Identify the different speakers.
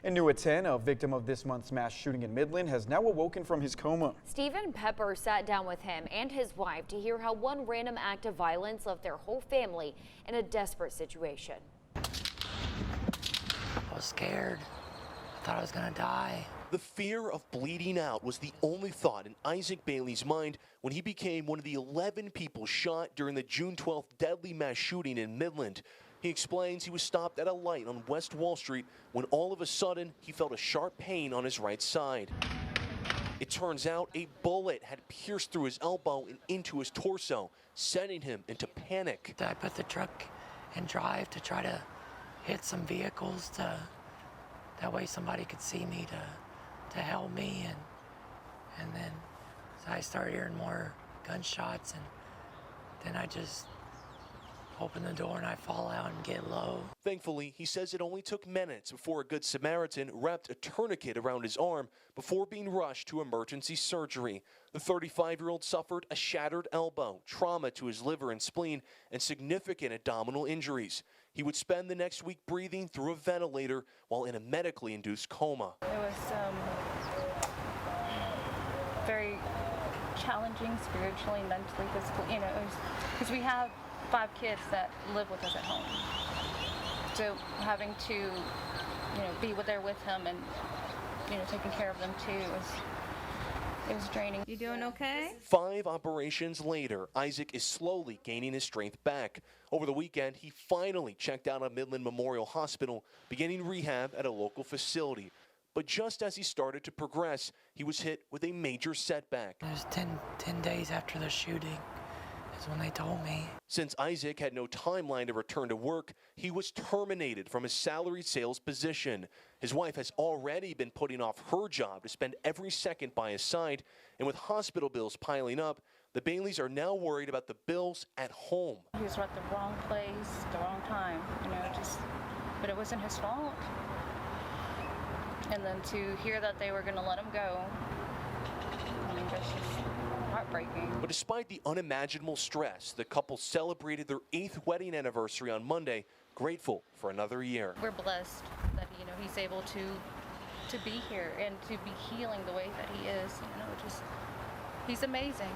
Speaker 1: In New 10, a victim of this month's mass shooting in Midland has now awoken from his coma.
Speaker 2: Stephen Pepper sat down with him and his wife to hear how one random act of violence left their whole family in a desperate situation.
Speaker 3: I was scared. I thought I was gonna die.
Speaker 4: The fear of bleeding out was the only thought in Isaac Bailey's mind when he became one of the 11 people shot during the June 12th deadly mass shooting in Midland. He explains he was stopped at a light on West Wall Street when all of a sudden he felt a sharp pain on his right side. It turns out a bullet had pierced through his elbow and into his torso, sending him into panic.
Speaker 3: I put the truck in drive to try to hit some vehicles that way somebody could see me to help me, and then so I started hearing more gunshots, and then I just open the door and I fall out and get low.
Speaker 4: Thankfully, he says it only took minutes before a good Samaritan wrapped a tourniquet around his arm before being rushed to emergency surgery. The 35-year-old suffered a shattered elbow, trauma to his liver and spleen, and significant abdominal injuries. He would spend the next week breathing through a ventilator while in a medically induced coma.
Speaker 5: It was very challenging spiritually, mentally, physically, it was because we have 5 kids that live with us at home. So having to, be there with him and, taking care of them too, it was draining.
Speaker 6: You doing okay?
Speaker 4: 5 operations later, Isaac is slowly gaining his strength back. Over the weekend, he finally checked out of Midland Memorial Hospital, beginning rehab at a local facility. But just as he started to progress, he was hit with a major setback.
Speaker 3: It was 10 days after the shooting. That's when they told me.
Speaker 4: Since Isaac had no timeline to return to work, he was terminated from his salaried sales position. His wife has already been putting off her job to spend every second by his side, and with hospital bills piling up, the Baileys are now worried about the bills at home.
Speaker 5: He was at the wrong place, the wrong time, but it wasn't his fault. And then to hear that they were going to let him go, that's just heartbreaking.
Speaker 4: But despite the unimaginable stress, the couple celebrated their 8th wedding anniversary on Monday, grateful for another year.
Speaker 5: We're blessed that he's able to be here and to be healing the way that he is. He's amazing.